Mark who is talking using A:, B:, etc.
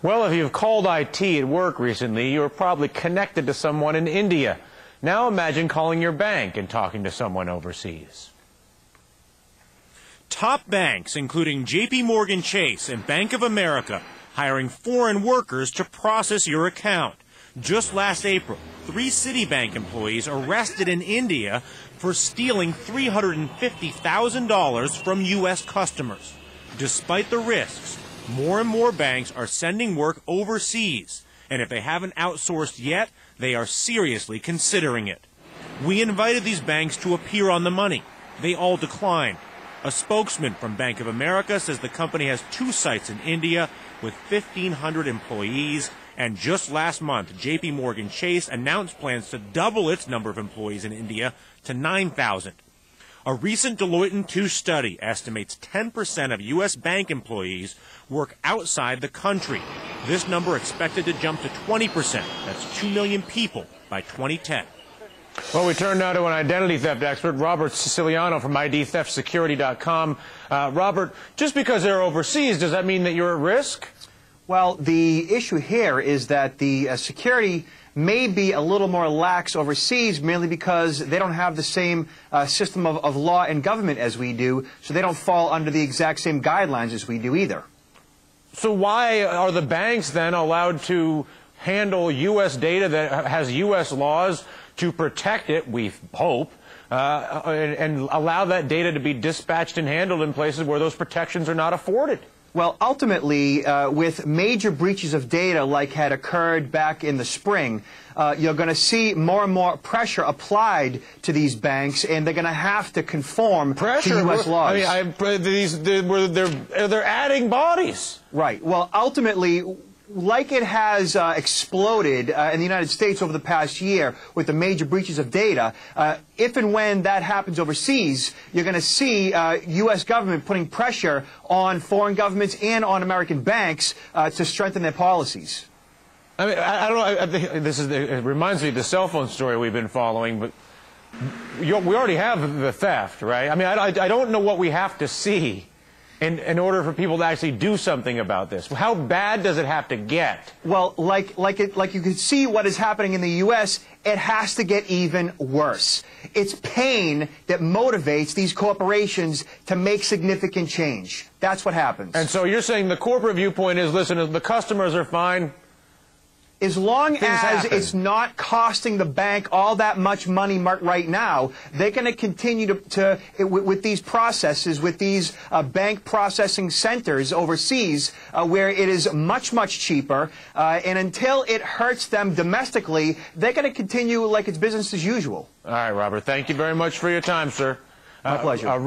A: Well, if you've called IT at work recently, you're probably connected to someone in India. Now imagine calling your bank and talking to someone overseas.
B: Top banks, including JP Morgan Chase and Bank of America, hiring foreign workers to process your account. Just last April, 3 Citibank employees arrested in India for stealing $350,000 from U.S. customers. Despite the risks, more and more banks are sending work overseas, and if they haven't outsourced yet, they are seriously considering it. We invited these banks to appear on The Money. They all declined. A spokesman from Bank of America says the company has 2 sites in India with 1,500 employees, and just last month, JP Morgan Chase announced plans to double its number of employees in India to 9,000. A recent Deloitte & Touche study estimates 10% of U.S. bank employees work outside the country. This number expected to jump to 20%. That's 2 million people by 2010.
A: Well, we turn now to an identity theft expert, Robert Siciliano from IDTheftSecurity.com. Robert, just because they're overseas, does that mean that you're at risk?
C: Well, the issue here is that the security may be a little more lax overseas, mainly because they don't have the same system of law and government as we do, so they don't fall under the exact same guidelines as we do either.
A: So why are the banks then allowed to handle U.S. data that has U.S. laws to protect it, we hope, and allow that data to be dispatched and handled in places where those protections are not afforded?
C: Well, ultimately, with major breaches of data like had occurred back in the spring, you're going to see more and more pressure applied to these banks, and they're going to have to conform to U.S. laws.
A: I mean, they're adding bodies.
C: Right. Well, ultimately, like it has exploded in the United States over the past year with the major breaches of data, if and when that happens overseas, you're going to see U.S. government putting pressure on foreign governments and on American banks to strengthen their policies.
A: I mean, I don't know. I think it reminds me of the cell phone story we've been following, but we already have the theft, right? I mean, I don't know what we have to see in order for people to actually do something about this. How bad does it have to get?
C: Well, like you can see what is happening in the U.S., it has to get even worse. It's pain that motivates these corporations to make significant change. That's what happens.
A: And so you're saying the corporate viewpoint is, listen, the customers are fine.
C: As long as it's not costing the bank all that much money right now, they're going to continue with these processes, with these bank processing centers overseas, where it is much, much cheaper. And until it hurts them domestically, they're going to continue like it's business as usual.
A: All right, Robert. Thank you very much for your time, sir.
C: My pleasure.